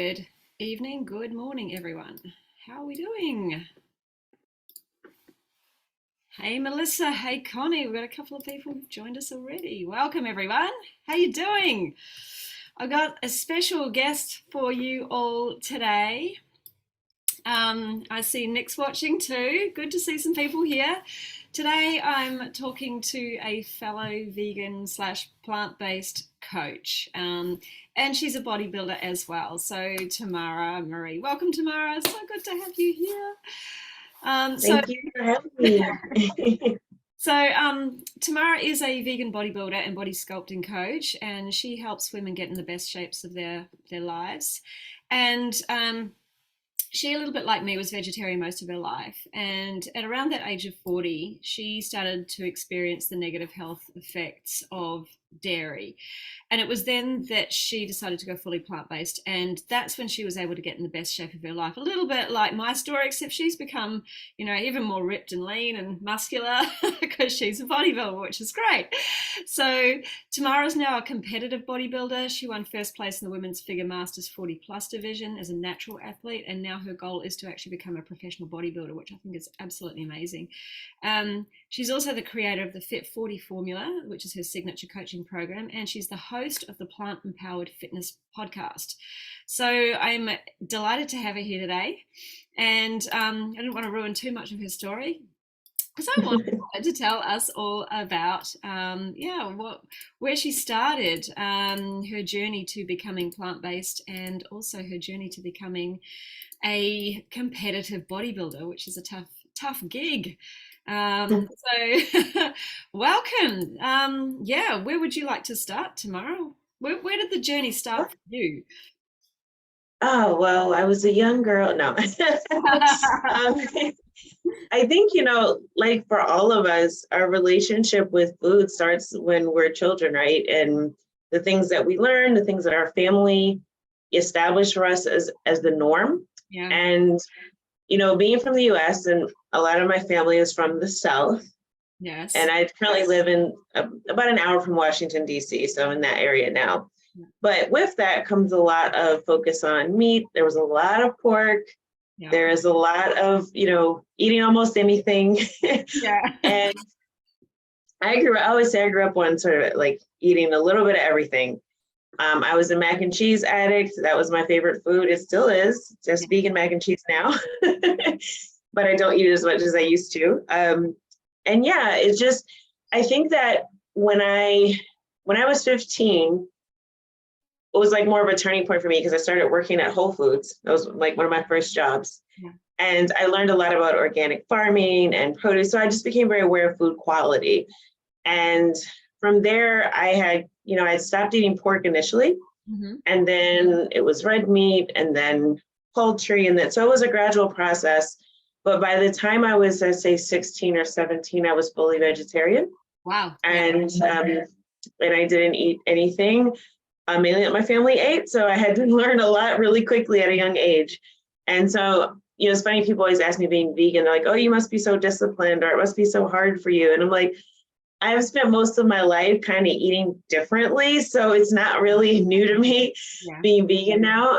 Good evening, good morning, everyone. How are we doing? Hey, Melissa. Hey, Connie. We've got a couple of people who've joined us already. Welcome, everyone. How you doing? I've got a special guest for you all today. I see Nick's watching too. Good to see some people here. Today I'm talking to a fellow vegan slash plant-based coach, and she's a bodybuilder as well. So Tamara Marie, welcome Tamara. So good to have you here. Thank you for having me. Tamara is a vegan bodybuilder and body sculpting coach, and she helps women get in the best shapes of their lives. And she, a little bit like me, was vegetarian most of her life. And at around that age of 40, she started to experience the negative health effects of dairy. And it was then that she decided to go fully plant-based. And that's when she was able to get in the best shape of her life. A little bit like my story, except she's become, even more ripped and lean and muscular because she's a bodybuilder, which is great. So Tamara's now a competitive bodybuilder. She won first place in the Women's Figure Masters 40 Plus division as a natural athlete. And now her goal is to actually become a professional bodybuilder, which I think is absolutely amazing. She's also the creator of the Fit 40 formula, which is her signature coaching program, and she's the host of the Empowered Fitness podcast. So I'm delighted to have her here today, and I didn't want to ruin too much of her story because I wanted her to tell us all about where she started, her journey to becoming plant-based, and also her journey to becoming a competitive bodybuilder, which is a tough gig. Welcome. Where would you like to start, Tamara? Where did the journey start for you? Oh, well, I was a young girl. No. I think, like for all of us, our relationship with food starts when we're children, right? And the things that we learn, the things that our family established for us as the norm. Yeah. And, being from the US, and a lot of my family is from the South. Yes. And I currently live in about an hour from Washington, D.C., so in that area now. Yeah. But with that comes a lot of focus on meat. There was a lot of pork. Yeah. There is a lot of, eating almost anything. Yeah. And I always say I grew up on sort of like eating a little bit of everything. I was a mac and cheese addict. That was my favorite food. It still is, just vegan mac and cheese now. But I don't eat it as much as I used to. And yeah, it's just, I think that when I was 15, it was like more of a turning point for me because I started working at Whole Foods. That was like one of my first jobs. Yeah. And I learned a lot about organic farming and produce. So I just became very aware of food quality. And from there, I had stopped eating pork initially. Mm-hmm. And then it was red meat and then poultry. And then, so it was a gradual process. But by the time I was, I'd say 16 or 17, I was fully vegetarian. Wow. And I didn't eat anything, mainly that my family ate. So I had to learn a lot really quickly at a young age. And so, it's funny, people always ask me being vegan, they're like, oh, you must be so disciplined, or it must be so hard for you. And I'm like, I've spent most of my life kind of eating differently. So it's not really new to me being vegan now.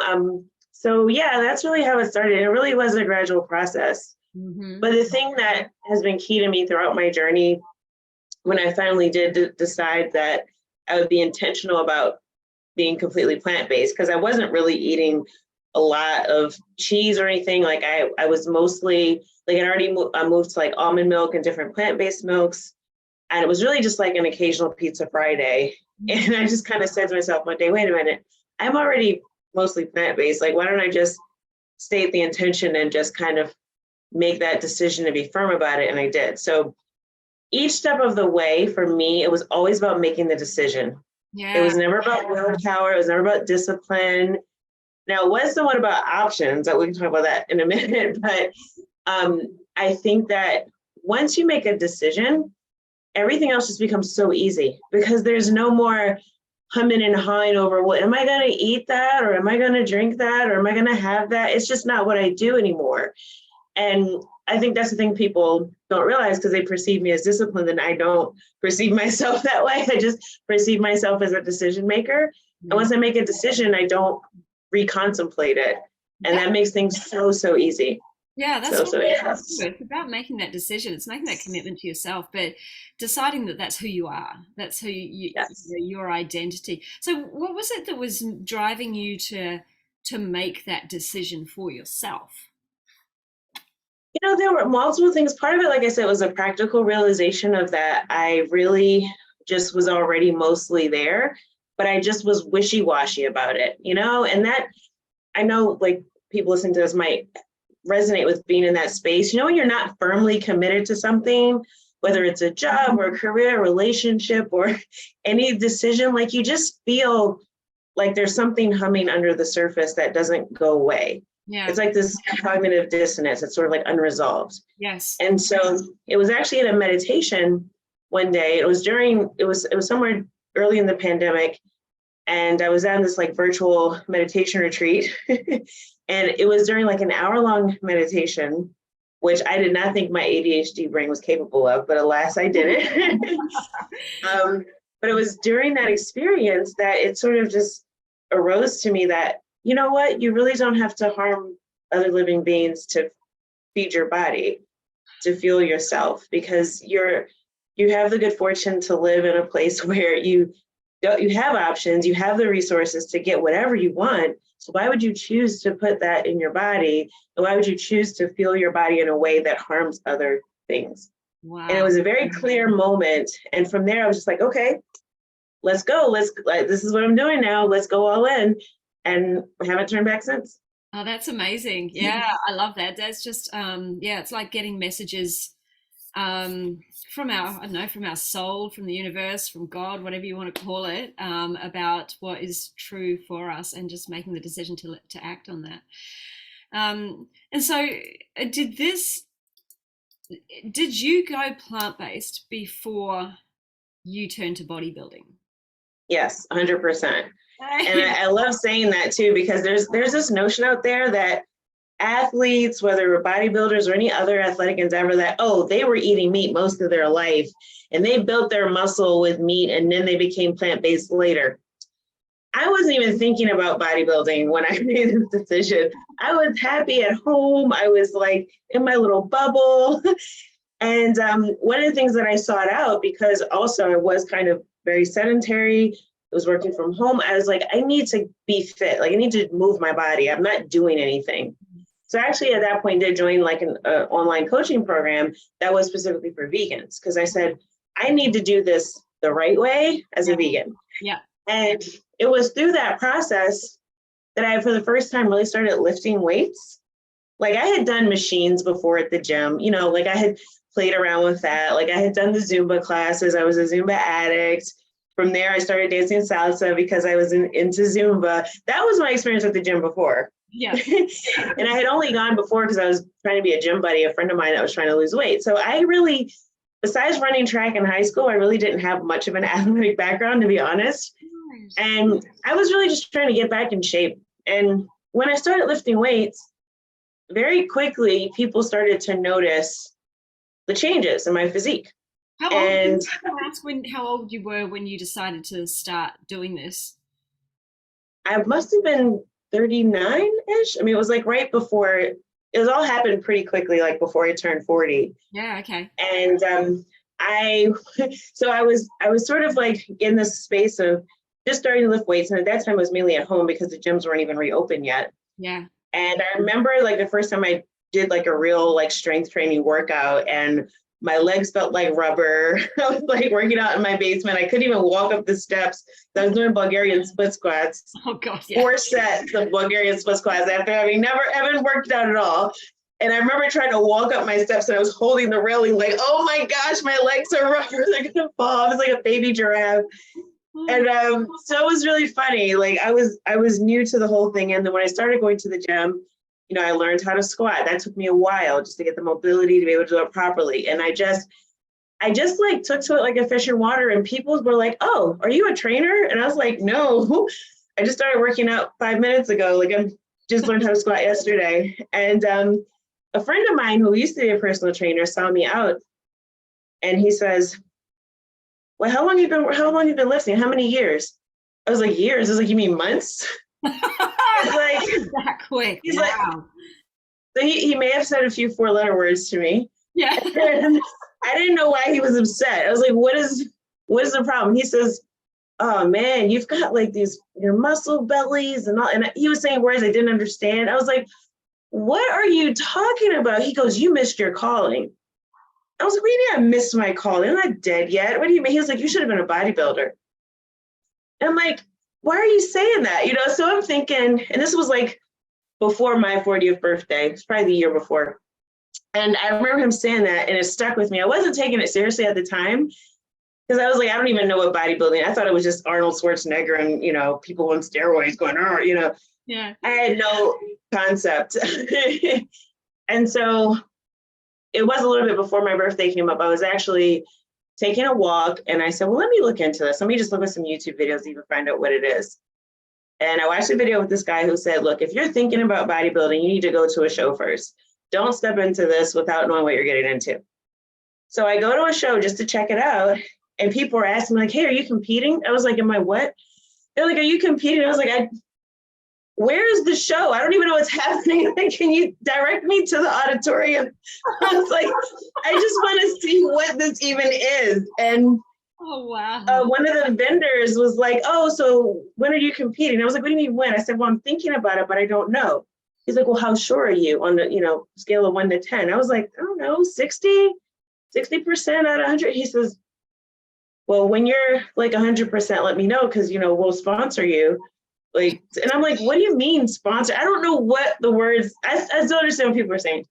So yeah, that's really how it started. It really was a gradual process. Mm-hmm. But the thing that has been key to me throughout my journey, when I finally did decide that I would be intentional about being completely plant-based, because I wasn't really eating a lot of cheese or anything. Like I was mostly, like I'd already moved to like almond milk and different plant-based milks. And it was really just like an occasional pizza Friday. And I just kind of said to myself one day, wait a minute, I'm already mostly plant-based. Like, why don't I just state the intention and just kind of make that decision to be firm about it? And I did. So each step of the way for me, it was always about making the decision. Yeah. It was never about willpower. It was never about discipline. Now, it was somewhat about options. We can talk about that in a minute. But I think that once you make a decision, everything else just becomes so easy because there's no more humming and hawing over, well, am I going to eat that? Or am I going to drink that? Or am I going to have that? It's just not what I do anymore. And I think that's the thing people don't realize because they perceive me as disciplined, and I don't perceive myself that way. I just perceive myself as a decision maker. And once I make a decision, I don't recontemplate it. And that makes things so easy. Yeah, that's So, what so yes. it's about making that decision. It's making that commitment to yourself, but deciding that that's who you are. That's who Yes. your identity. So what was it that was driving you to make that decision for yourself? There were multiple things. Part of it, like I said, was a practical realization of that I really just was already mostly there, but I just was wishy-washy about it, and that I know like people listening to this might resonate with being in that space. When you're not firmly committed to something, whether it's a job or a career, relationship, or any decision, like you just feel like there's something humming under the surface that doesn't go away. Yeah. It's like this cognitive dissonance. It's sort of like unresolved. Yes. And so it was actually in a meditation one day. It was somewhere early in the pandemic. And I was on this like virtual meditation retreat. And it was during like an hour-long meditation, which I did not think my ADHD brain was capable of, but alas, I did it. But it was during that experience that it sort of just arose to me that, you know what, you really don't have to harm other living beings to feed your body, to fuel yourself, because you have the good fortune to live in a place where you have options, you have the resources to get whatever you want. So why would you choose to put that in your body? And why would you choose to fuel your body in a way that harms other things? Wow. And it was a very clear moment. And from there, I was just like, okay, let's go. This is what I'm doing now. Let's go all in. And I haven't turned back since. Oh, that's amazing. Yeah, I love that. That's just it's like getting messages from our soul, from the universe, from God, whatever you want to call it, about what is true for us, and just making the decision to act on that. And so, did you go plant-based before you turned to bodybuilding? Yes, 100%. And I love saying that too, because there's this notion out there that athletes, whether bodybuilders or any other athletic endeavor, that, they were eating meat most of their life and they built their muscle with meat and then they became plant-based later. I wasn't even thinking about bodybuilding when I made this decision. I was happy at home. I was like in my little bubble. And one of the things that I sought out, because also I was kind of very sedentary, I was working from home, I was like, I need to be fit. Like I need to move my body. I'm not doing anything. So actually at that point did join like an online coaching program that was specifically for vegans, because I said, I need to do this the right way as a vegan. Yeah. And it was through that process that I, for the first time, really started lifting weights. Like I had done machines before at the gym, like I had played around with that. Like I had done the Zumba classes. I was a Zumba addict. From there, I started dancing salsa because I was into Zumba. That was my experience at the gym before. Yeah. And I had only gone before because I was trying to be a gym buddy, a friend of mine that was trying to lose weight. So I really, besides running track in high school, I really didn't have much of an athletic background, to be honest. And I was really just trying to get back in shape. And when I started lifting weights, very quickly, people started to notice the changes in my physique. How old you were when you decided to start doing this? I must have been 39-ish. I mean, it was like right before, it was all happened pretty quickly, like before I turned 40. Yeah, okay. And I was sort of like in this space of just starting to lift weights. And at that time, I was mainly at home because the gyms weren't even reopened yet. Yeah. And I remember like the first time I did like a real like strength training workout, and my legs felt like rubber. I was like working out in my basement. I couldn't even walk up the steps. I was doing Bulgarian split squats. Oh God, yeah. 4 sets of Bulgarian split squats after having never ever worked out at all. And I remember trying to walk up my steps and I was holding the railing like, oh my gosh, my legs are rubber. They're gonna fall. I was like a baby giraffe. And so it was really funny. Like I was new to the whole thing. And then when I started going to the gym, I learned how to squat. That took me a while just to get the mobility to be able to do it properly. And I just like took to it like a fish in water, and people were like, oh, are you a trainer? And I was like, no, I just started working out 5 minutes ago. Like I just learned how to squat yesterday. And a friend of mine who used to be a personal trainer saw me out, and he says, well, how long you been lifting? How many years? I was like, years? I was like, you mean months? It's like, that quick. he's like, Wow. so he may have said a few 4-letter words to me. Yeah. And I didn't know why he was upset. I was like, what is the problem? He says, oh man, you've got like your muscle bellies and all. And he was saying words I didn't understand. I was like, what are you talking about? He goes, you missed your calling. I was like, what do you mean I missed my calling? I'm not dead yet. What do you mean? He was like, you should have been a bodybuilder. And I'm like, why are you saying that? So I'm thinking, and this was like before my 40th birthday. It's probably the year before. And I remember him saying that, and it stuck with me. I wasn't taking it seriously at the time because I was like, I don't even know what bodybuilding. I thought it was just Arnold Schwarzenegger and, people on steroids going, Yeah. I had no concept. And so it was a little bit before my birthday came up. I was actually taking a walk and I said, well, let me look into this. Let me just look at some YouTube videos to even find out what it is. And I watched a video with this guy who said, look, if you're thinking about bodybuilding, you need to go to a show first. Don't step into this without knowing what you're getting into. So I go to a show just to check it out. And people were asking me like, hey, are you competing? I was like, am I what? They're like, are you competing? I was like, where's the show? I don't even know what's happening. Like, can you direct me to the auditorium? I was like, I just want to see what this even is. And Oh, wow. one of the vendors was like, oh, so when are you competing? I was like, what do you mean when? I said, well, I'm thinking about it, but I don't know. He's like, well, how sure are you on the, scale of 1 to 10? I was like, I don't know, 60% out of 100. He says, well, when you're like 100%, let me know because, we'll sponsor you. Like, and I'm like, what do you mean sponsor? I don't know what the words, I don't understand what people are saying.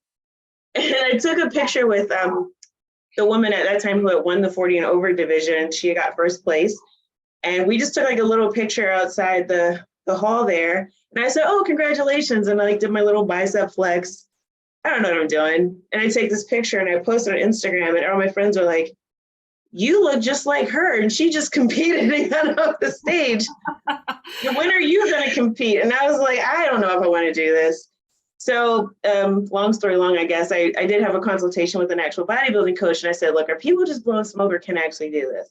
And I took a picture with the woman at that time who had won the 40 and over division. She got first place. And we just took like a little picture outside the hall there. And I said, oh, congratulations. And I like did my little bicep flex. I don't know what I'm doing. And I take this picture and I post it on Instagram and all my friends are like, you look just like her. And she just competed and got off the stage. When are you going to compete? And I was like, I don't know if I want to do this. So long story long, I guess I did have a consultation with an actual bodybuilding coach. And I said, look, are people just blowing smoke or can I actually do this?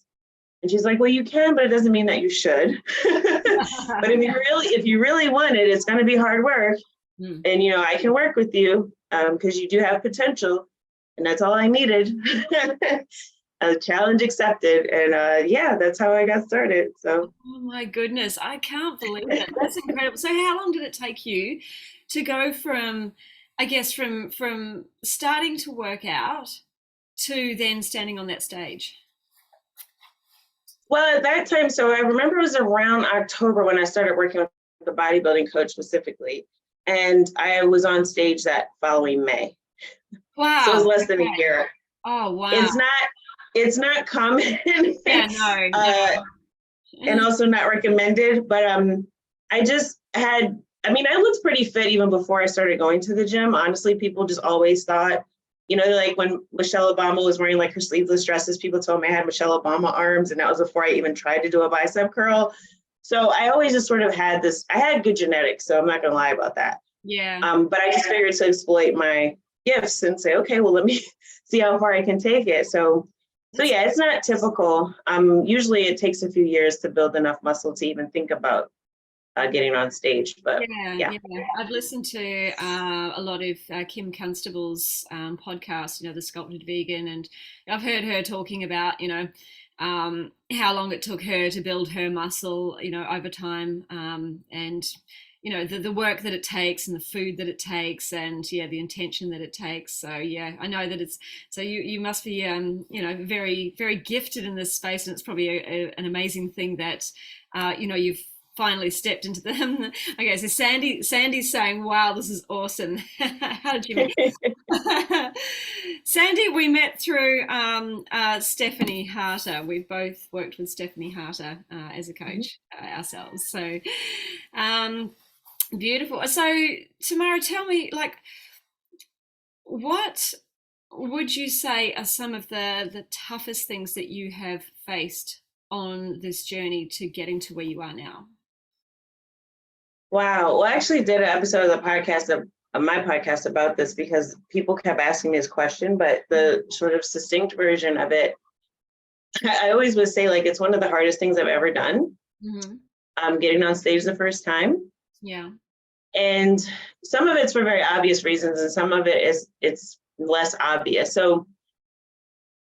And she's like, well, you can, but it doesn't mean that you should. But if you really want it, it's going to be hard work. And, I can work with you because you do have potential. And that's all I needed. A challenge accepted. And that's how I got started. So. Oh my goodness. I can't believe it. That's incredible. So how long did it take you to go from, I guess, from starting to work out to then standing on that stage? Well, at that time, so I remember it was around October when I started working with the bodybuilding coach specifically. And I was on stage that following May. Wow. So it was less than a year. Oh, wow. It's not common. Yeah, no. And also not recommended. But I looked pretty fit even before I started going to the gym. Honestly, people just always thought, like when Michelle Obama was wearing like her sleeveless dresses, people told me I had Michelle Obama arms, and that was before I even tried to do a bicep curl. So I always just sort of had this, I had good genetics, so I'm not gonna lie about that. Yeah. But I just figured to exploit my gifts and say, okay, well, let me see how far I can take it. So yeah, it's not typical. Usually it takes a few years to build enough muscle to even think about getting on stage. But yeah. I've listened to a lot of Kim Constable's podcast, the Sculpted Vegan, and I've heard her talking about, how long it took her to build her muscle, over time, and the work that it takes and the food that it takes and the intention that it takes. So I know that you must be very, very gifted in this space, and it's probably an amazing thing that you've finally stepped into them. Okay, so Sandy's saying, wow, this is awesome. How did you meet? Sandy, we met through Stephanie Harter. We've both worked with Stephanie Harter as a coach ourselves. So beautiful. So Tamara, tell me, what would you say are some of the toughest things that you have faced on this journey to getting to where you are now? Wow. Well, I actually did an episode of my podcast about this because people kept asking me this question, but the sort of succinct version of it, I always would say it's one of the hardest things I've ever done. Getting on stage the first time. Yeah. And some of it's for very obvious reasons, and some of it is it's less obvious. So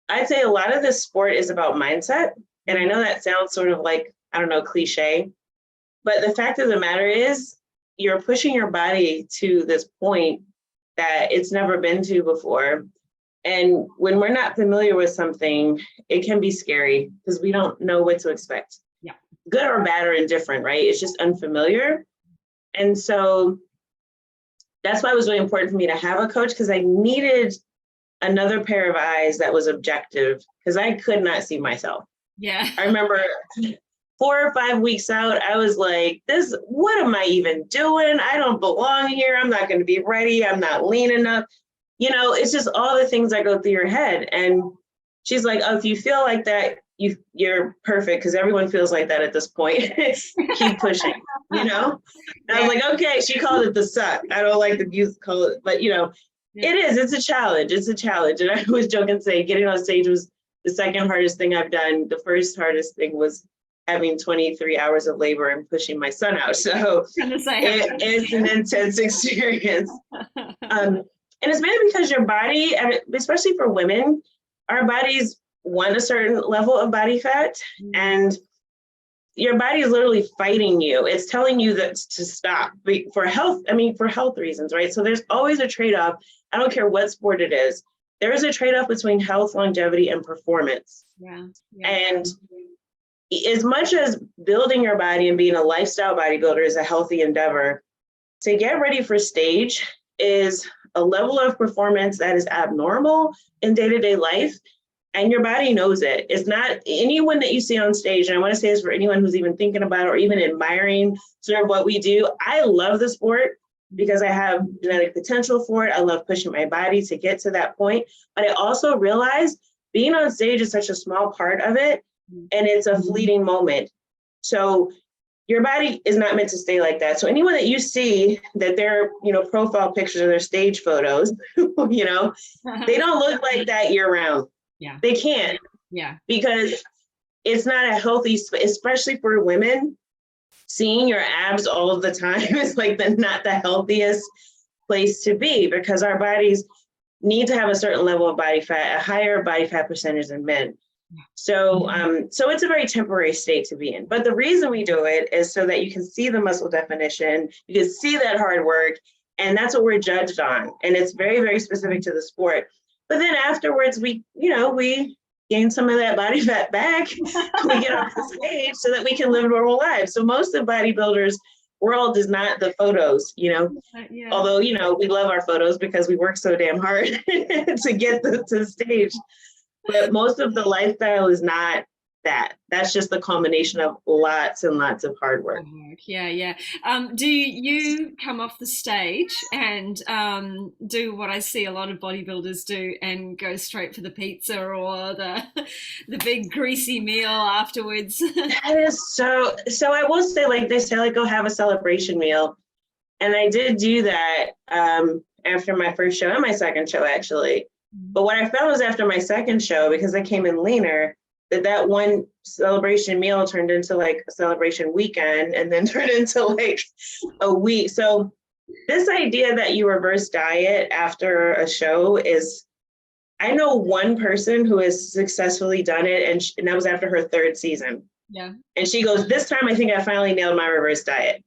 I'd say a lot of this sport is about mindset. And I know that sounds sort of like, I don't know, cliche, but the fact of the matter is you're pushing your body to this point that it's never been to before. And when we're not familiar with something, it can be scary because we don't know what to expect. Yeah. Good or bad or indifferent, right? It's just unfamiliar. And so that's why it was really important for me to have a coach, because I needed another pair of eyes that was objective, because I could not see myself. Yeah. I remember 4 or 5 weeks out, I was like, what am I even doing? I don't belong here. I'm not going to be ready. I'm not lean enough. You know, it's just all the things that go through your head. And she's like, oh, if you feel like that, you're perfect, because everyone feels like that at this point. Keep pushing, you know? And I was like, okay, she called it the suck. I don't like the youth call it, but it is, it's a challenge. It's a challenge. And I was joking, saying getting on stage was the second hardest thing I've done. The first hardest thing was having 23 hours of labor and pushing my son out. So it's an intense experience. And it's mainly because your body, and especially for women, our bodies want a certain level of body fat, and your body is literally fighting you. It's telling you that to stop for health. I mean, for health reasons, right? So there's always a trade-off. I don't care what sport it is. There is a trade-off between health, longevity, and performance. Yeah. And as much as building your body and being a lifestyle bodybuilder is a healthy endeavor, to get ready for stage is a level of performance that is abnormal in day-to-day life, and your body knows it. It's not anyone that you see on stage, and I want to say this for anyone who's even thinking about or even admiring sort of what we do. I love the sport because I have genetic potential for it. I love pushing my body to get to that point, but I also realize being on stage is such a small part of it, and it's a fleeting moment. So your body is not meant to stay like that. So anyone that you see that their, profile pictures of their stage photos, they don't look like that year round. Yeah. They can't. Yeah. Because it's not a healthy, especially for women, seeing your abs all of the time is like not the healthiest place to be, because our bodies need to have a certain level of body fat, a higher body fat percentage than men. So, so it's a very temporary state to be in. But the reason we do it is so that you can see the muscle definition, you can see that hard work, and that's what we're judged on. And it's very, very specific to the sport. But then afterwards, we gain some of that body fat back. We get off the stage so that we can live normal lives. So most of bodybuilders' world is not the photos, although, we love our photos because we work so damn hard to get to the stage. But most of the lifestyle is not that. That's just the culmination of lots and lots of hard work. Yeah. Do you come off the stage and do what I see a lot of bodybuilders do and go straight for the pizza or the big greasy meal afterwards? That is so I will say, like they say, like, go have a celebration meal. And I did do that after my first show and my second show, actually. But what I found was after my second show, because I came in leaner, that one celebration meal turned into like a celebration weekend, and then turned into like a week. So this idea that you reverse diet after a show is, I know one person who has successfully done it, and that was after her third season. Yeah. And she goes, this time I think I finally nailed my reverse diet.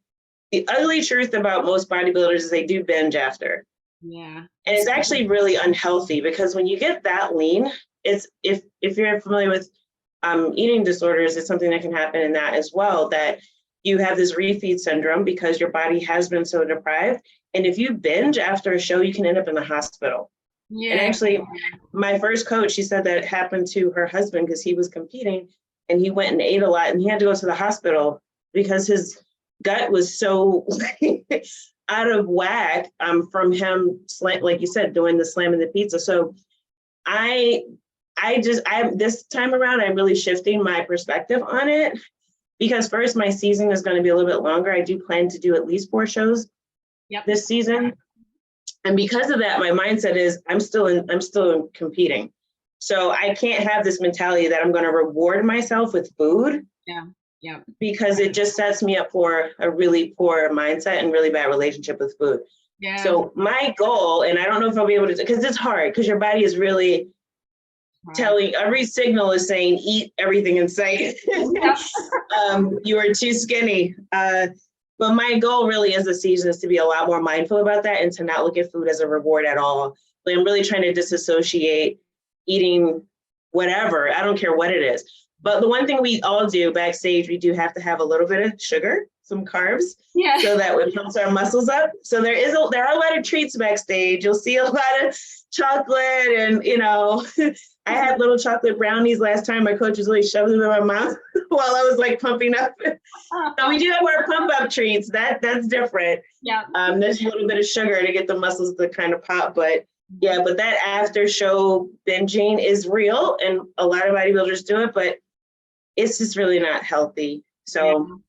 The ugly truth about most bodybuilders is they do binge after. Yeah. And it's actually really unhealthy, because when you get that lean, it's if you're familiar with eating disorders, it's something that can happen in that as well, that you have this refeed syndrome because your body has been so deprived. And if you binge after a show, you can end up in the hospital. Yeah. And actually, my first coach, she said that happened to her husband because he was competing and he went and ate a lot and he had to go to the hospital because his gut was so out of whack from him, like you said, doing the slamming the pizza. So I this time around, I'm really shifting my perspective on it, because first, my season is going to be a little bit longer. I do plan to do at least 4 shows this season. And because of that, my mindset is I'm still competing. So I can't have this mentality that I'm going to reward myself with food Yeah. because it just sets me up for a really poor mindset and really bad relationship with food. Yeah. So my goal, and I don't know if I'll be able to, because it's hard, because your body is really telling, every signal is saying, eat everything in sight. Yeah. You are too skinny. But my goal really is this season is to be a lot more mindful about that and to not look at food as a reward at all. Like, I'm really trying to disassociate eating whatever. I don't care what it is. But the one thing we all do backstage, we do have to have a little bit of sugar, some carbs, Yeah. so that it pumps our muscles up. So there are a lot of treats backstage. You'll see a lot of chocolate, and I had little chocolate brownies last time. My coach was really shoving them in my mouth while I was like pumping up. So we do have our pump up treats. That's different. Yeah. There's a little bit of sugar to get the muscles to kind of pop, but yeah, but that after show binging is real, and a lot of bodybuilders do it, but it's just really not healthy. So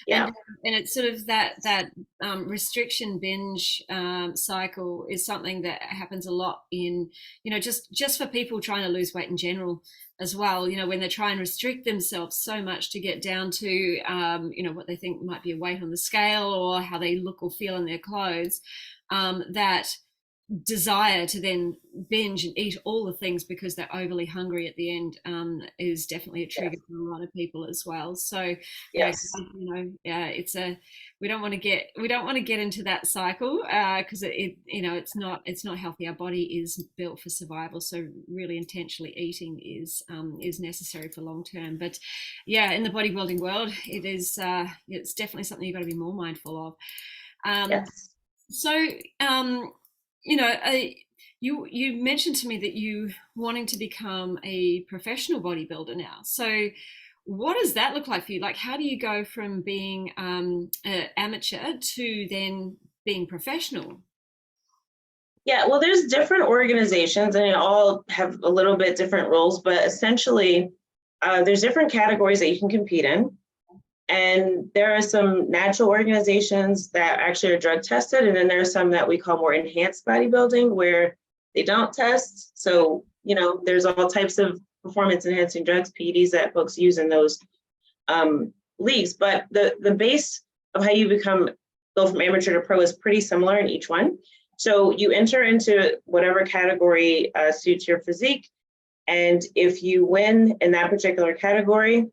yeah. And it's sort of that restriction binge cycle is something that happens a lot in, just for people trying to lose weight in general as well. When they try and restrict themselves so much to get down to what they think might be a weight on the scale or how they look or feel in their clothes, that desire to then binge and eat all the things because they're overly hungry at the end is definitely a trigger for a lot of people as well. So yes, it's we don't want to get into that cycle because it's not healthy. Our body is built for survival, so really intentionally eating is necessary for long term. But in the bodybuilding world, it's definitely something you've got to be more mindful of. yes. So you mentioned to me that you wanting to become a professional bodybuilder now. So what does that look like for you? Like, how do you go from being an amateur to then being professional? Yeah, well, there's different organizations and they all have a little bit different roles, but essentially there's different categories that you can compete in. And there are some natural organizations that actually are drug tested. And then there are some that we call more enhanced bodybuilding where they don't test. So, there's all types of performance enhancing drugs, PEDs, that folks use in those leagues. But the base of how you go from amateur to pro is pretty similar in each one. So you enter into whatever category suits your physique. And if you win in that particular category,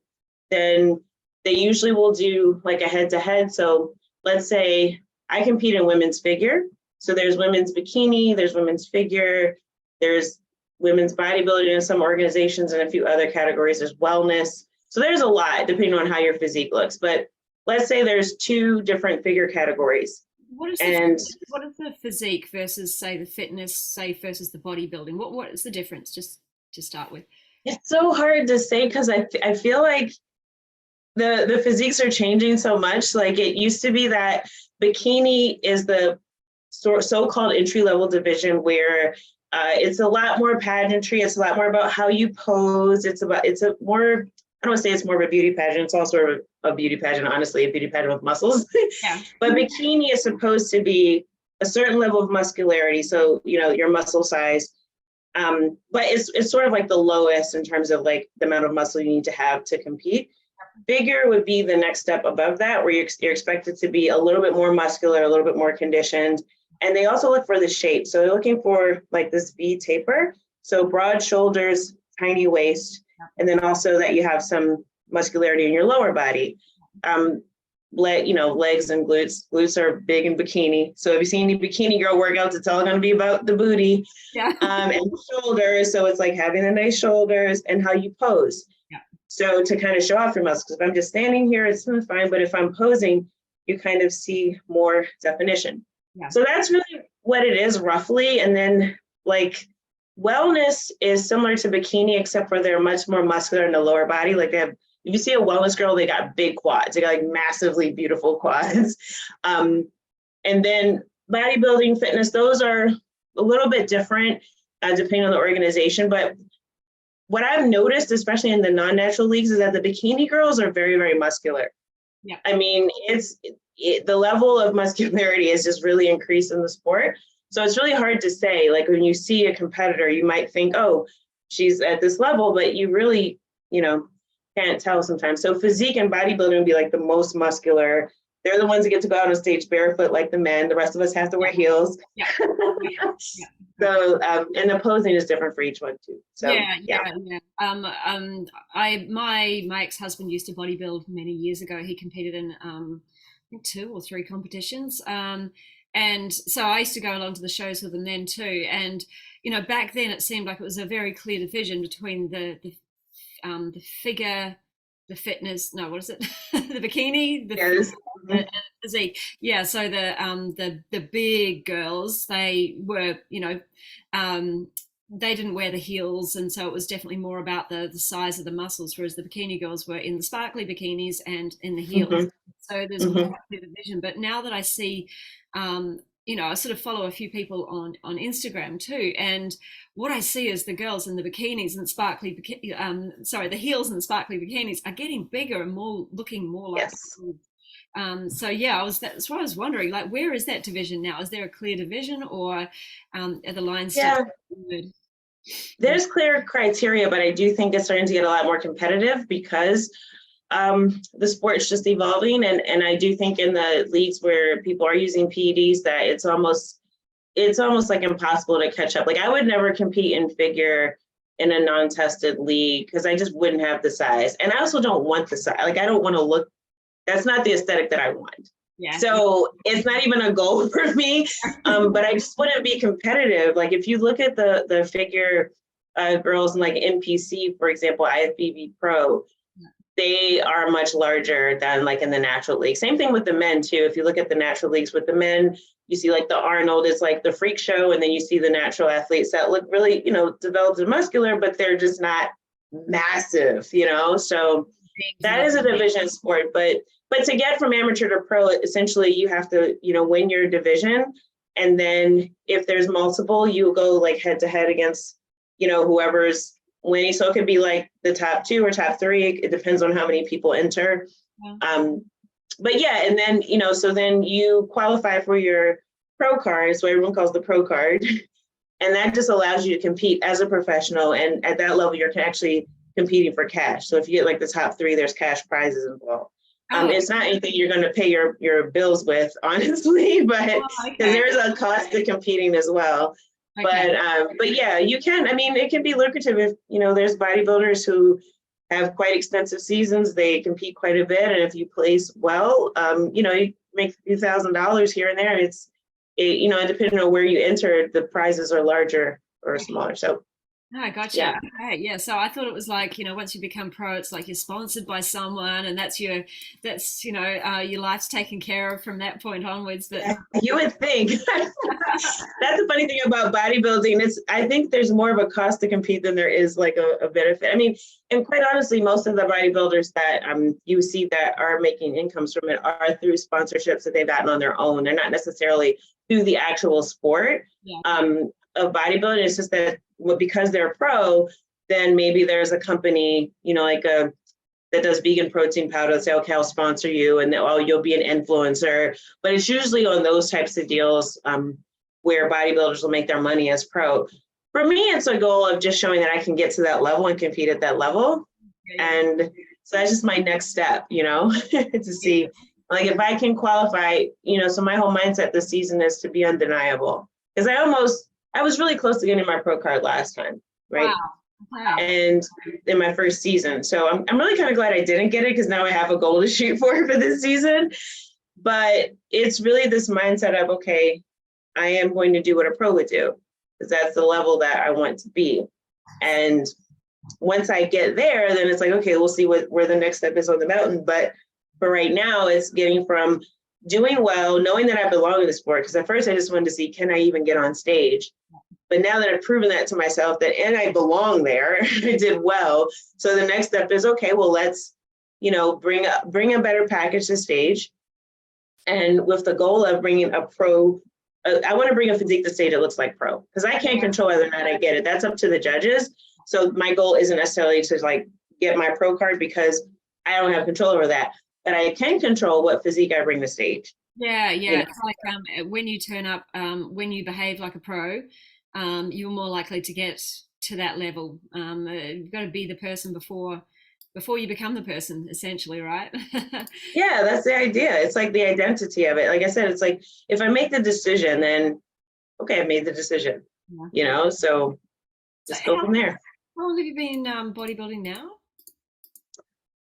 then they usually will do like a head-to-head. So let's say I compete in women's figure. So there's women's bikini, there's women's figure, there's women's bodybuilding in some organizations, and a few other categories. There's wellness. So there's a lot depending on how your physique looks. But let's say there's 2 different figure categories. What is the physique versus, say, the fitness, versus the bodybuilding? What is the difference, just to start with? It's so hard to say because I feel like the physiques are changing so much. Like, it used to be that bikini is the so-called entry-level division where it's a lot more pageantry. It's a lot more about how you pose. I don't want to say it's more of a beauty pageant. It's also a beauty pageant, honestly, a beauty pageant with muscles. Yeah. But bikini is supposed to be a certain level of muscularity. So, your muscle size. But it's sort of like the lowest in terms of like the amount of muscle you need to have to compete. Figure would be the next step above that, where you're expected to be a little bit more muscular, a little bit more conditioned. And they also look for the shape. So they're looking for like this V taper. So broad shoulders, tiny waist, and then also that you have some muscularity in your lower body. Legs and glutes. Glutes are big in bikini. So if you see any bikini girl workouts, it's all going to be about the booty. Yeah. And shoulders. So it's like having the nice shoulders and how you pose. Yeah. So to kind of show off your muscles, if I'm just standing here, it's fine. But if I'm posing, you kind of see more definition. Yeah. So that's really what it is roughly. And then like wellness is similar to bikini, except for they're much more muscular in the lower body. Like if you see a wellness girl, they got big quads. They got like massively beautiful quads. And then bodybuilding, fitness, those are a little bit different depending on the organization. But what I've noticed, especially in the non-natural leagues, is that the bikini girls are very, very muscular. Yeah. I mean, the level of muscularity is just really increased in the sport. So it's really hard to say, like when you see a competitor, you might think, oh, she's at this level, but you really, can't tell sometimes. So physique and bodybuilding would be like the most muscular. They're the ones that get to go out on stage barefoot like the men. The rest of us have to wear heels. Yeah. Yeah. So, and the posing is different for each one too. So, yeah. My ex-husband used to bodybuild many years ago. He competed in I think 2 or 3 competitions. And so I used to go along to the shows with him then too. And back then it seemed like it was a very clear division between the figure, the fitness. No, what is it? The bikini, Yes. the physique. Yeah. So the big girls, they were they didn't wear the heels, and so it was definitely more about the size of the muscles, whereas the bikini girls were in the sparkly bikinis and in the heels. Mm-hmm. So there's quite a clear division. But now that I see, I sort of follow a few people on Instagram too, and what I see is the girls in the bikinis and the heels and the sparkly bikinis are getting bigger and more, looking more like. Yes. So yeah, that's what I was wondering. Like, where is that division now? Is there a clear division, or are the lines still good? There's clear criteria, but I do think it's starting to get a lot more competitive because the sport's just evolving. And I do think in the leagues where people are using PEDs that it's almost like impossible to catch up. Like I would never compete in figure in a non-tested league because I just wouldn't have the size. And I also don't want the size. Like I don't want to look, that's not the aesthetic that I want. Yeah. So it's not even a goal for me, but I just wouldn't be competitive. Like if you look at the figure girls in like NPC, for example, IFBB Pro, they are much larger than like in the natural league. Same thing with the men too. If you look at the natural leagues with the men, you see like the Arnold is like the freak show, and then you see the natural athletes that look really, developed and muscular, but they're just not massive, So that is a division sport, but to get from amateur to pro, essentially you have to, win your division. And then if there's multiple, you go like head to head against, whoever's winning. So it could be like the top 2 or top 3. It depends on how many people enter. Yeah. But yeah, and then, so then you qualify for your pro card. So everyone calls the pro card. And that just allows you to compete as a professional. And at that level, you're actually competing for cash. So if you get like the top 3, there's cash prizes involved. It's not anything you're going to pay your bills with, honestly, but because there's a cost to competing as well. Okay. But yeah, you can. I mean, it can be lucrative if there's bodybuilders who have quite extensive seasons. They compete quite a bit, and if you place well, you make a few $1,000s here and there. Depending on where you enter, the prizes are larger or smaller. So. No, gotcha. Yeah. Okay, yeah. So I thought it was like, once you become pro, it's like you're sponsored by someone, and that's your life's taken care of from that point onwards. But you would think. That's the funny thing about bodybuilding. I think there's more of a cost to compete than there is like a benefit. I mean, and quite honestly, most of the bodybuilders that you see that are making incomes from it are through sponsorships that they've gotten on their own. They're not necessarily through the actual sport. Yeah. Of bodybuilding. It's just that because they're pro, then maybe there's a company, that does vegan protein powder, say, okay, I'll sponsor you, and you'll be an influencer. But it's usually on those types of deals where bodybuilders will make their money as pro. For me, it's a goal of just showing that I can get to that level and compete at that level. And so that's just my next step, to see, like, if I can qualify, so my whole mindset this season is to be undeniable. Because I was really close to getting my pro card last time, right? Wow. And in my first season. So I'm really kind of glad I didn't get it, because now I have a goal to shoot for this season. But it's really this mindset of, okay, I am going to do what a pro would do, because that's the level that I want to be. And once I get there, then it's like, okay, we'll see where the next step is on the mountain. But for right now, it's getting from doing well, knowing that I belong in the sport. Because at first I just wanted to see, can I even get on stage? But now that I've proven that to myself, and I belong there, I did well. So the next step is, okay, well, let's, bring a better package to stage. And with the goal of bringing a pro, I want to bring a physique to stage that looks like pro, because I can't control whether or not I get it. That's up to the judges. So my goal isn't necessarily to like get my pro card, because I don't have control over that. But I can control what physique I bring to stage. Yeah. It's like when you turn up, when you behave like a pro, you're more likely to get to that level. You've got to be the person before before you become the person, essentially, right? Yeah, that's the idea. It's like the identity of it. Like I said, it's like if I make the decision, then okay, I made the decision, Yeah. so So just go from there. how long have you been bodybuilding now?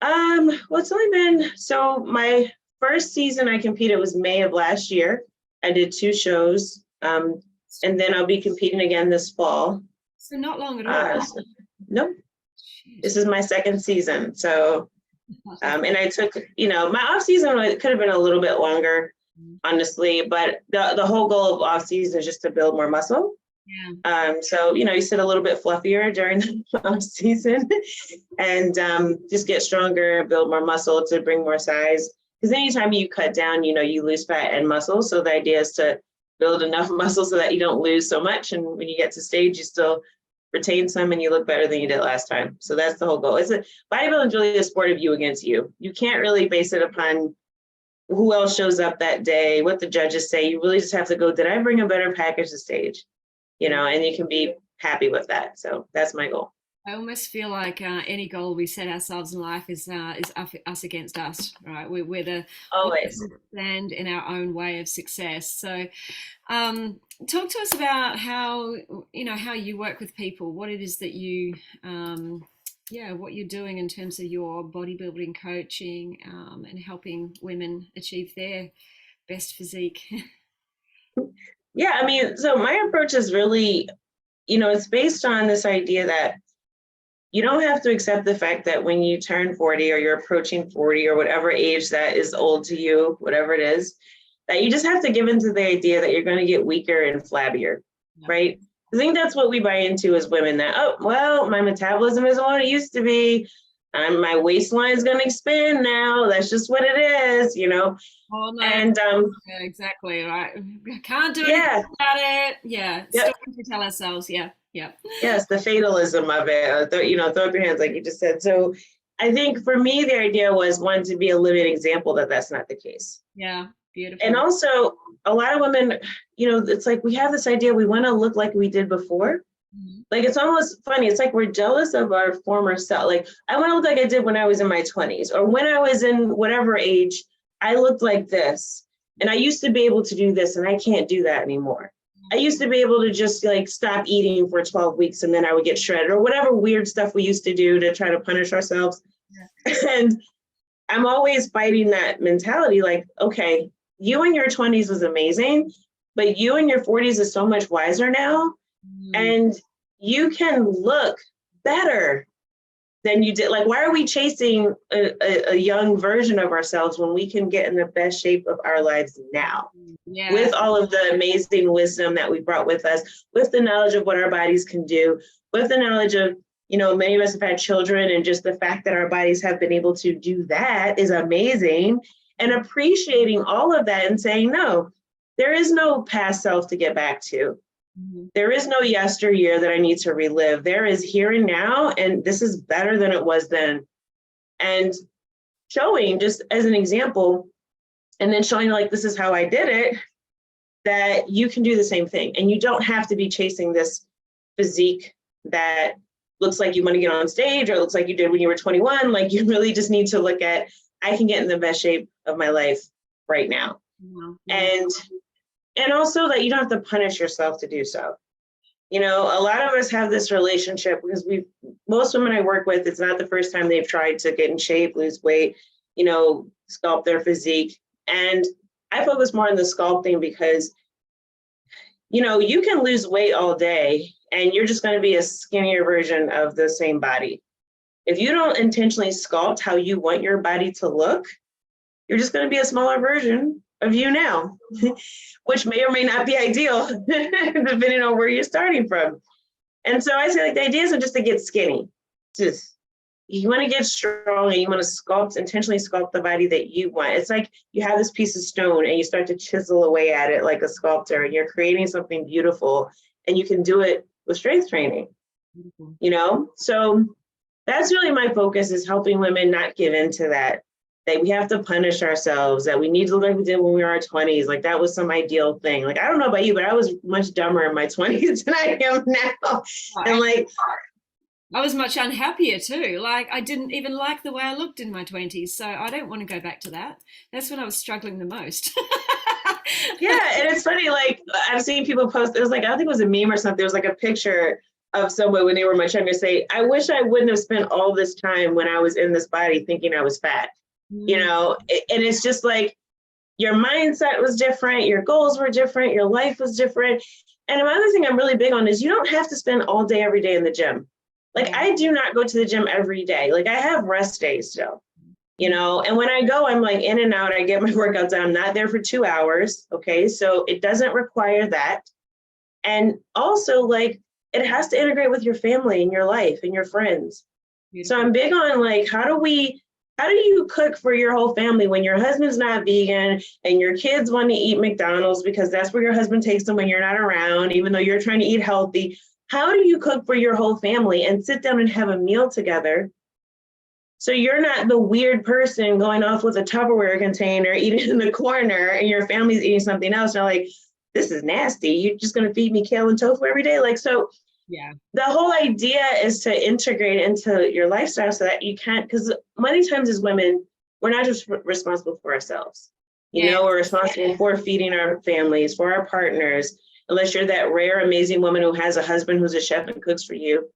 Well, it's only been, so my first season I competed was May of last year. I did 2 shows. And then I'll be competing again this fall. So not long at all. Nope, this Jeez. is my second season. So, and I took, my off season could have been a little bit longer, honestly, but the whole goal of off season is just to build more muscle. Yeah. So, you sit a little bit fluffier during the off season and just get stronger, build more muscle to bring more size. Because anytime you cut down, you lose fat and muscle. So the idea is to build enough muscle so that you don't lose so much. And when you get to stage, you still retain some and you look better than you did last time. So that's the whole goal. Bodybuilding is really a sport of you against you. You can't really base it upon who else shows up that day, what the judges say. You really just have to go, did I bring a better package to stage? And you can be happy with that. So that's my goal. I almost feel like any goal we set ourselves in life is us against us, right? We're the Always. stand in our own way of success. So, talk to us about how you work with people. What it is that what you're doing in terms of your bodybuilding coaching and helping women achieve their best physique. Yeah, I mean, so my approach is really, it's based on this idea that you don't have to accept the fact that when you turn 40 or you're approaching 40 or whatever age that is old to you, whatever it is, that you just have to give into the idea that you're going to get weaker and flabbier, right? I think that's what we buy into as women, that, oh, well, my metabolism isn't what it used to be. My waistline is going to expand now. That's just what it is, Oh, no. And yeah, exactly, right. Can't do anything about it. Yeah, yep. Still to tell ourselves. Yeah. Yes, the fatalism of it. Throw up your hands, like you just said. So I think for me, the idea was, one, to be a living example that that's not the case. Yeah, beautiful. And also, a lot of women, it's like we have this idea we want to look like we did before. Mm-hmm. Like, it's almost funny. It's like we're jealous of our former self. Like, I want to look like I did when I was in my 20s, or when I was in whatever age, I looked like this. And I used to be able to do this, and I can't do that anymore. I used to be able to just stop eating for 12 weeks and then I would get shredded, or whatever weird stuff we used to do to try to punish ourselves. Yeah. And I'm always fighting that mentality. Like, okay, you in your 20s was amazing, but you in your 40s is so much wiser now. And you can look better than you did. Like, why are we chasing a young version of ourselves when we can get in the best shape of our lives now? Yeah. With all of the amazing wisdom that we brought with us, with the knowledge of what our bodies can do, with the knowledge of, many of us have had children, and just the fact that our bodies have been able to do that is amazing. And appreciating all of that and saying, no, there is no past self to get back to. Mm-hmm. There is no yesteryear that I need to relive. There is here and now, and this is better than it was then. And showing, just as an example, and then showing this is how I did it, that you can do the same thing. And you don't have to be chasing this physique that looks like you want to get on stage, or looks like you did when you were 21. Like, you really just need to look at, I can get in the best shape of my life right now. Mm-hmm. And also that you don't have to punish yourself to do so. A lot of us have this relationship, because most women I work with, it's not the first time they've tried to get in shape, lose weight, sculpt their physique. And I focus more on the sculpting because, you can lose weight all day and you're just going to be a skinnier version of the same body. If you don't intentionally sculpt how you want your body to look, you're just going to be a smaller version of you now, which may or may not be ideal, depending on where you're starting from. And so I say, the idea isn't just to get skinny. Just, you want to get strong, and you want to intentionally sculpt the body that you want. It's like you have this piece of stone and you start to chisel away at it like a sculptor, and you're creating something beautiful, and you can do it with strength training, So that's really my focus, is helping women not give into that we have to punish ourselves, that we need to look like we did when we were in our 20s. Like, that was some ideal thing. Like, I don't know about you, but I was much dumber in my 20s than I am now. And I was much unhappier too. Like I didn't even like the way I looked in my 20s. So I don't want to go back to that. That's when I was struggling the most. Yeah, and it's funny, like I've seen people post, it was like, I think it was a meme or something. There was like a picture of someone when they were much younger say, I wish I wouldn't have spent all this time when I was in this body thinking I was fat, you Mm, know? And it's just like your mindset was different, your goals were different, your life was different. And another thing I'm really big on is you don't have to spend all day every day in the gym. Like yeah. I do not go to the gym every day. Like I have rest days still, you Mm, know, and when I go, I'm like in and out, I get my workouts done. I'm not there for 2 hours. Okay. So it doesn't require that. And also like it has to integrate with your family and your life and your friends. So beautiful. I'm big on like, how do you cook for your whole family when your husband's not vegan and your kids want to eat McDonald's because that's where your husband takes them when you're not around, even though you're trying to eat healthy? How do you cook for your whole family and sit down and have a meal together? So you're not the weird person going off with a Tupperware container, eating in the corner, and your family's eating something else. You're like, this is nasty. You're just going to feed me kale and tofu every day. Like, so Yeah. the whole idea is to integrate into your lifestyle so that you can't, because many times as women, we're not just responsible for ourselves. You Yeah. know, we're responsible for feeding our families, for our partners, unless you're that rare, amazing woman who has a husband who's a chef and cooks for you.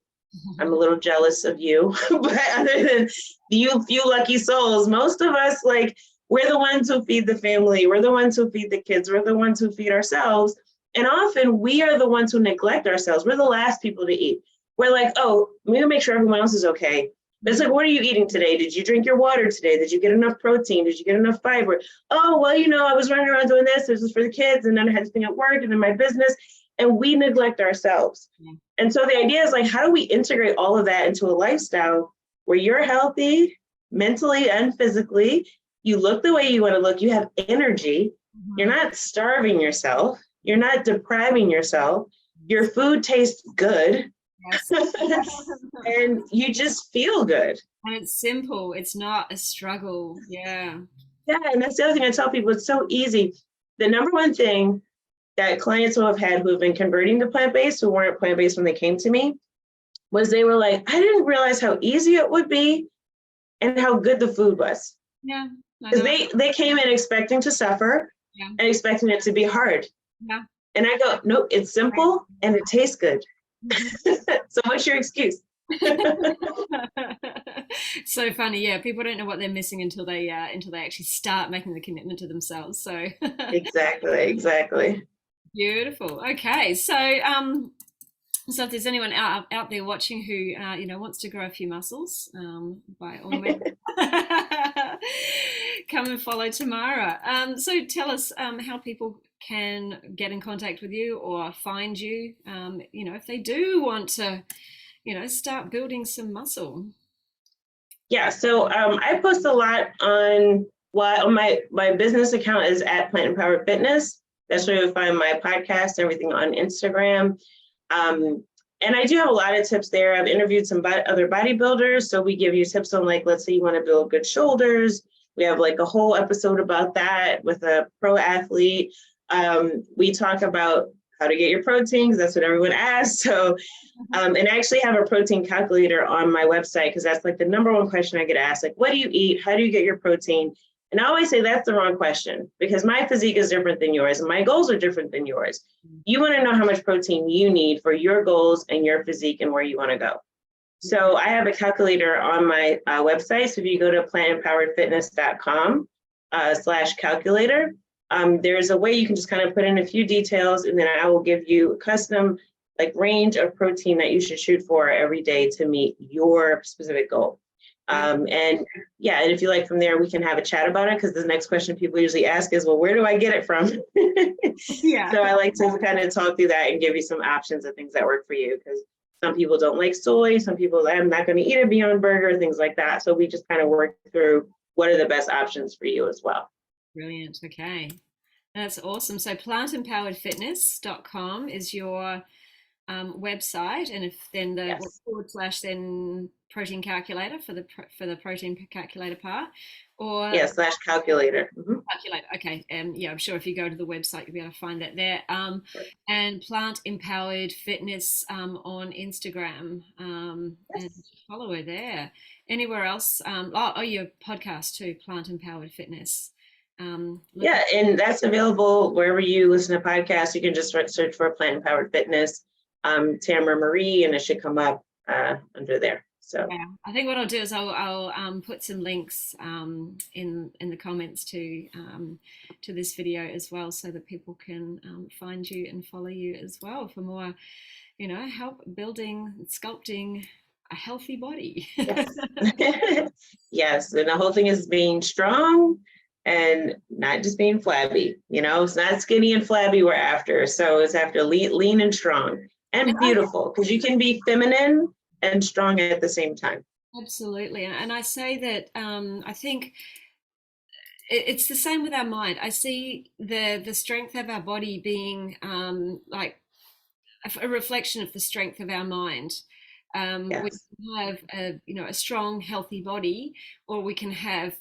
I'm a little jealous of you, but other than you, few lucky souls, most of us, like, we're the ones who feed the family. We're the ones who feed the kids. We're the ones who feed ourselves. And often we are the ones who neglect ourselves. We're the last people to eat. We're like, oh, we gotta make sure everyone else is okay. But it's like, what are you eating today? Did you drink your water today? Did you get enough protein? Did you get enough fiber? Oh, well, you know, I was running around doing this. This was for the kids. And then I had this thing at work and then my business. And we neglect ourselves. Yeah. And so the idea is like, how do we integrate all of that into a lifestyle where you're healthy mentally and physically? You look the way you want to look, you have energy, you're Mhm. not starving yourself, you're not depriving yourself, your food tastes good, Yes. and you just feel good. And it's simple. It's not a struggle. Yeah. Yeah, and that's the other thing I tell people, it's so easy. The number one thing that clients who have had who have been converting to plant-based, who weren't plant-based when they came to me, was they were like, I didn't realize how easy it would be and how good the food was. Yeah. I Because know. they came in expecting to suffer Yeah. and expecting it to be hard. Yeah. And I go, nope, it's simple and it tastes good. Mhm. So what's your excuse? So funny, yeah. People don't know what they're missing until they actually start making the commitment to themselves. So Exactly, exactly. beautiful. Okay, so if there's anyone out there watching who wants to grow a few muscles, by all means, come and follow Tamara. So tell us how people can get in contact with you or find you. If they do want to, start building some muscle. Yeah, so I post a lot on my business account is at Plant Empowered Fitness. That's where you'll find my podcast, everything on Instagram. Um, and I do have a lot of tips there. I've interviewed some other bodybuilders. So we give you tips on, like, let's say you want to build good shoulders. We have like a whole episode about that with a pro athlete. We talk about how to get your protein because that's what everyone asks. So, and I actually have a protein calculator on my website because that's like the number one question I get asked. Like, what do you eat? How do you get your protein? And I always say that's the wrong question because my physique is different than yours and my goals are different than yours. You want to know how much protein you need for your goals and your physique and where you want to go. So I have a calculator on my website. So if you go to plantempoweredfitness.com /calculator, there's a way you can just kind of put in a few details and then I will give you a custom like range of protein that you should shoot for every day to meet your specific goal. And yeah, and if you like from there, we can have a chat about it because the next question people usually ask is, well, where do I get it from? Yeah. So I like to kind of talk through that and give you some options of things that work for you because some people don't like soy, some people, I'm not going to eat a Beyond Burger, things like that. So we just kind of work through what are the best options for you as well. Brilliant. Okay. That's awesome. So plantempoweredfitness.com is your website, and if then the Yes. forward slash then protein calculator for the protein calculator part, or Yeah, slash calculator. Mhm. calculator. Okay, yeah, I'm sure if you go to the website, you'll be able to find that there. And Plant Empowered Fitness on Instagram, and Yes. follow her there. Anywhere else? Your podcast too, Plant Empowered Fitness. Look Yeah, at and that's available wherever you listen to podcasts. You can just search for Plant Empowered Fitness, Tamara Marie, and it should come up under there. So Yeah, I think what I'll do is I'll put some links in the comments to this video as well, so that people can find you and follow you as well for more, help building, sculpting a healthy body. yes. Yes, and the whole thing is being strong and not just being flabby. It's not skinny and flabby we're after. So it's after lean and strong No, and beautiful, because you can be feminine and strong at the same time. absolutely, and I say that I think it's the same with our mind. I see the strength of our body being like a reflection of the strength of our mind. We Yes. can have a strong, healthy body, or we can have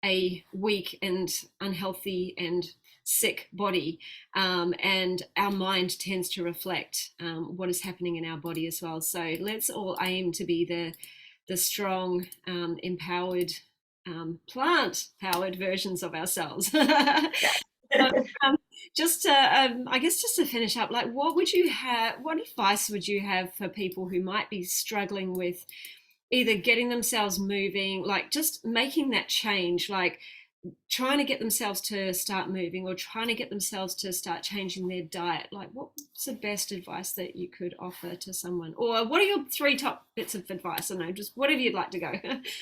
a weak and unhealthy and sick body, and our mind tends to reflect what is happening in our body as well. So let's all aim to be the strong, empowered, plant-powered versions of ourselves. So, um, just to, I guess, just to finish up, like, what advice would you have for people who might be struggling with either getting themselves moving, like just making that change, like trying to get themselves to start moving or trying to get themselves to start changing their diet? Like, what's the best advice that you could offer to someone? Or what are your three top bits of advice? I don't know, just whatever you'd like to go.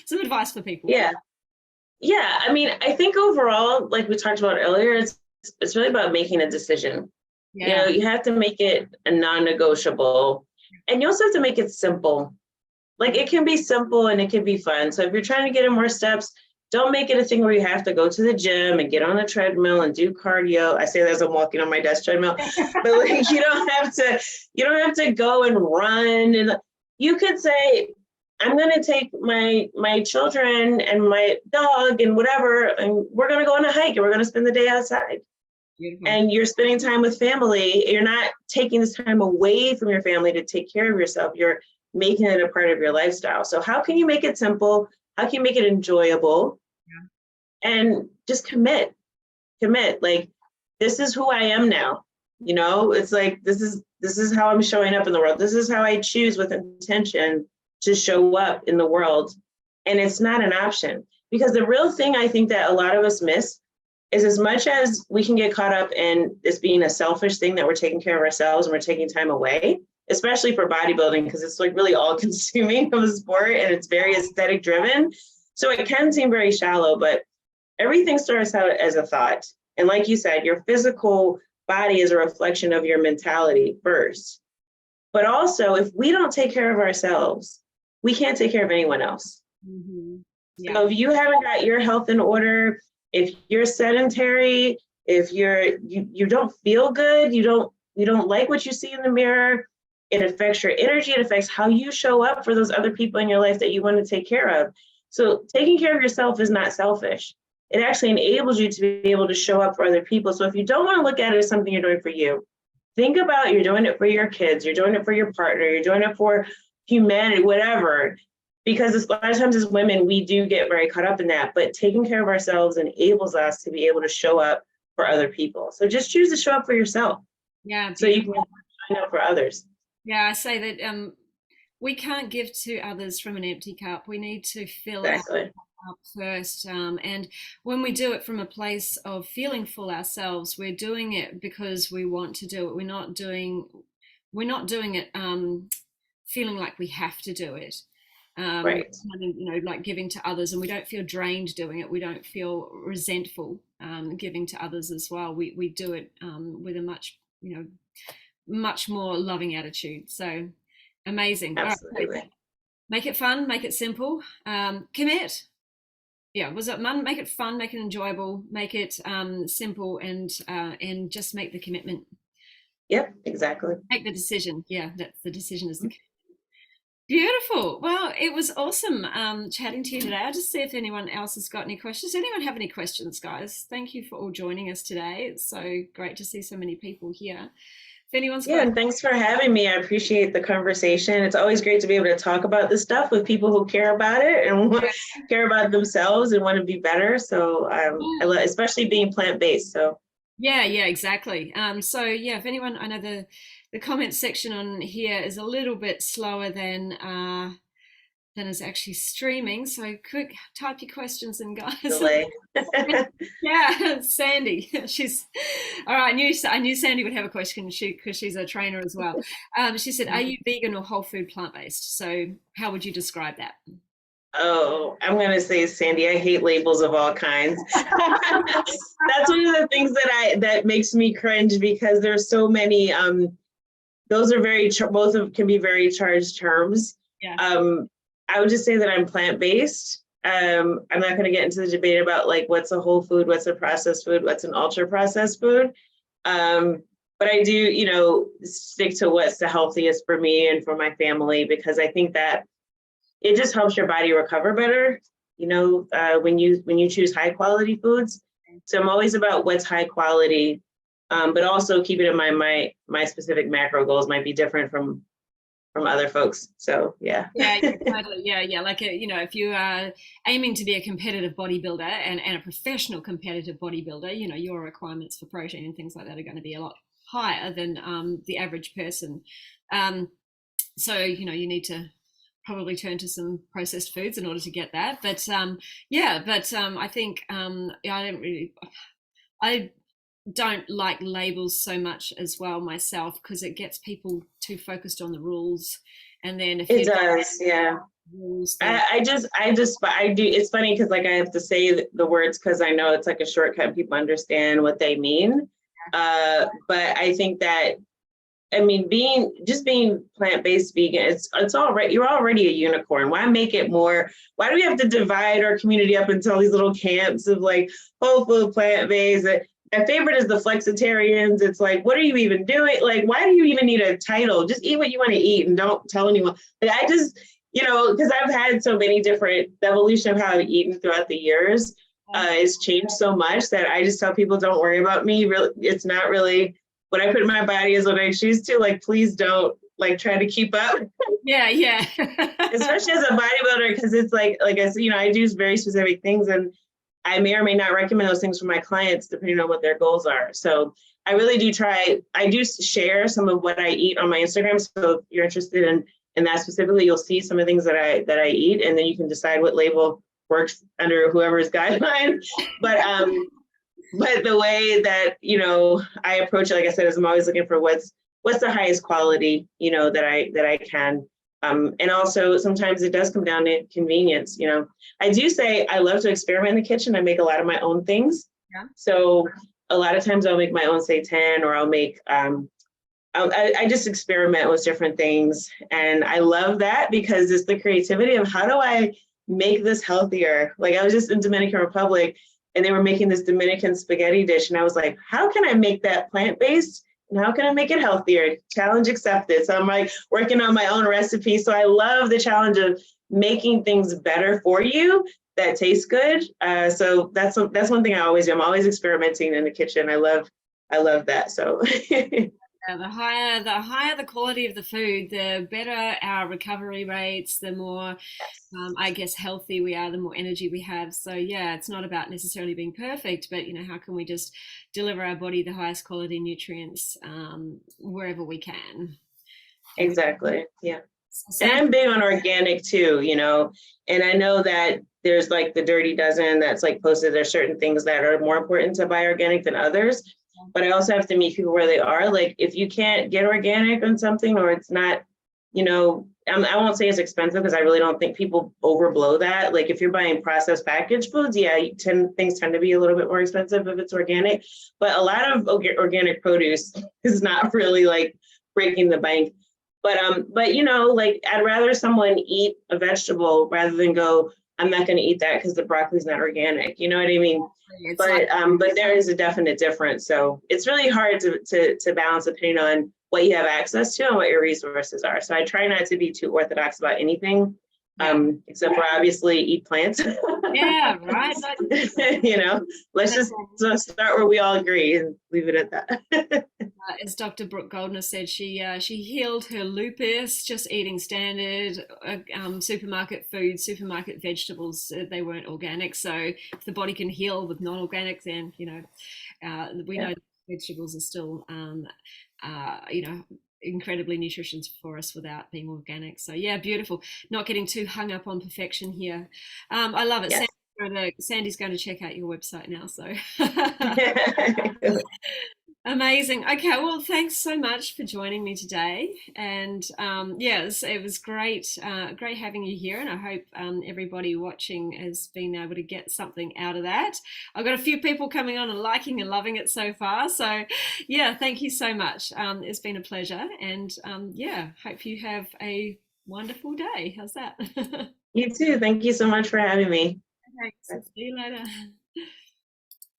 Some advice for people. Yeah. Yeah. I mean, I think overall, like we talked about earlier, it's really about making a decision. Yeah. You have to make it a non-negotiable, and you also have to make it simple. Like, it can be simple and it can be fun. So if you're trying to get in more steps, don't make it a thing where you have to go to the gym and get on a treadmill and do cardio. I say that as I'm walking on my desk treadmill, but like, you don't have to go and run. And you could say, I'm going to take my children and my dog and whatever, and we're going to go on a hike and we're going to spend the day outside. Beautiful. And you're spending time with family. You're not taking this time away from your family to take care of yourself. You're making it a part of your lifestyle. So how can you make it simple? How can you make it enjoyable? Yeah. And just commit. Like, this is who I am now. It's like, this is how I'm showing up in the world. This is how I choose with intention to show up in the world. And it's not an option, because the real thing I think that a lot of us miss is, as much as we can get caught up in this being a selfish thing that we're taking care of ourselves and we're taking time away, especially for bodybuilding, because it's like really all consuming of a sport and it's very aesthetic driven. So it can seem very shallow, but everything starts out as a thought. And like you said, your physical body is a reflection of your mentality first. But also, if we don't take care of ourselves, we can't take care of anyone else. Mm-hmm. Yeah. So if you haven't got your health in order, if you're sedentary, if you don't feel good, you don't like what you see in the mirror, it affects your energy, it affects how you show up for those other people in your life that you want to take care of. So taking care of yourself is not selfish. It actually enables you to be able to show up for other people. So if you don't want to look at it as something you're doing for you, think about, you're doing it for your kids, you're doing it for your partner, you're doing it for humanity, whatever. Because a lot of times as women, we do get very caught up in that, but taking care of ourselves enables us to be able to show up for other people. So just choose to show up for yourself. Yeah. So you can show up for others. Yeah, I say that we can't give to others from an empty cup. We need to fill our Exactly. up first. And when we do it from a place of feeling full ourselves, we're doing it because we want to do it. We're not doing it feeling like we have to do it. Right. Like giving to others, and we don't feel drained doing it. We don't feel resentful giving to others as well. We do it with a much more loving attitude. So amazing. All right. Absolutely. Make it fun, make it simple, commit. Yeah, was it fun? Make it fun, make it enjoyable, make it simple, and just make the commitment. Yep, exactly. Make the decision. Yeah, that's the decision is the key. Beautiful. Well, it was awesome chatting to you today. I'll just see if anyone else has got any questions. Does anyone have any questions, guys? Thank you for all joining us today. It's so great to see so many people here. If anyone's Yeah, got, and thanks for having me. I appreciate the conversation. It's always great to be able to talk about this stuff with people who care about it and care about themselves and want to be better. So I love, especially being plant-based. So yeah, exactly. So yeah, if anyone, I know the comment section on here is a little bit slower than is actually streaming. So quick, type your questions in, guys. delay. Yeah, Sandy. She's all right. I knew Sandy would have a question. Because she's a trainer as well. She said, "Are you vegan or whole food plant based?" So how would you describe that? Oh, I'm gonna say, Sandy, I hate labels of all kinds. That's one of the things that makes me cringe because there's so many. Those are both of can be very charged terms. Yeah. I would just say that I'm plant-based. I'm not going to get into the debate about like what's a whole food, what's a processed food, what's an ultra processed food. But I do, stick to what's the healthiest for me and for my family, because I think that it just helps your body recover better, when you choose high quality foods. So I'm always about what's high quality, but also keeping in mind my specific macro goals might be different from other folks. So yeah. Yeah, totally. Yeah. Like, if you are aiming to be a competitive bodybuilder and a professional competitive bodybuilder, your requirements for protein and things like that are going to be a lot higher than the average person. So, you need to probably turn to some processed foods in order to get that. But I think I don't like labels so much as well myself, because it gets people too focused on the rules, and then if It you does, yeah. rules, then I do. It's funny because like I have to say the words because I know it's like a shortcut and people understand what they mean. But I think that, I mean, being plant-based vegan, it's all right. You're already a unicorn. Why make it more? Why do we have to divide our community up into all these little camps of like whole food, plant-based? My favorite is the flexitarians. It's like, what are you even doing? Like, why do you even need a title? Just eat what you want to eat and don't tell anyone. Like, I just, because I've had so many different, the evolution of how I've eaten throughout the years has changed so much that I just tell people, don't worry about me. Really, it's not really what I put in my body is what I choose to. Like, please don't like try to keep up. yeah. Especially as a bodybuilder, because it's like I said, I do very specific things, and I may or may not recommend those things for my clients depending on what their goals are. So I really do try. I do share some of what I eat on my Instagram. So if you're interested in that specifically, you'll see some of the things that I eat, and then you can decide what label works under whoever's guideline. But the way that, I approach it, like I said, is I'm always looking for what's the highest quality, that I can. And also sometimes it does come down to convenience. I do say I love to experiment in the kitchen. I make a lot of my own things. Yeah. So a lot of times I'll make my own seitan, or I'll make, I just experiment with different things. And I love that because it's the creativity of how do I make this healthier? Like I was just in Dominican Republic and they were making this Dominican spaghetti dish. And I was like, how can I make that plant-based? And how can I make it healthier? Challenge accepted. So I'm like working on my own recipe. So I love the challenge of making things better for you that taste good. So that's one thing I always do. I'm always experimenting in the kitchen. I love that. So yeah, the higher the quality of the food, the better our recovery rates, the more I guess healthy we are, the more energy we have. So yeah, it's not about necessarily being perfect, but how can we just deliver our body the highest quality nutrients wherever we can. Exactly. Yeah. So And I'm big on organic too, and I know that there's like the Dirty Dozen that's like posted, there's certain things that are more important to buy organic than others. But I also have to meet people where they are. Like if you can't get organic on something, or it's not, I won't say it's expensive because I really don't think people overblow that. Like if you're buying processed packaged foods, yeah, things tend to be a little bit more expensive if it's organic. But a lot of organic produce is not really like breaking the bank. But like I'd rather someone eat a vegetable rather than go I'm not going to eat that because the broccoli's not organic. You know what I mean? It's like, But there is a definite difference. So it's really hard to balance depending on what you have access to and what your resources are. So I try not to be too orthodox about anything, yeah, except for obviously eat plants. yeah, right. You know, let's just start where we all agree and leave it at that. As Dr. Brooke Goldner said, she healed her lupus just eating standard supermarket food, supermarket vegetables. They weren't organic, so if the body can heal with non-organic, then we know vegetables are still incredibly nutritious for us without being organic. So yeah, beautiful. Not getting too hung up on perfection here. I love it. Yes. Sandy's going to check out your website now. So amazing. Okay, well, thanks so much for joining me today. And yes, it was great, great having you here. And I hope everybody watching has been able to get something out of that. I've got a few people coming on and liking and loving it so far. So yeah, thank you so much. It's been a pleasure. And yeah, hope you have a wonderful day. How's that? You too. Thank you so much for having me. Thanks. See you later.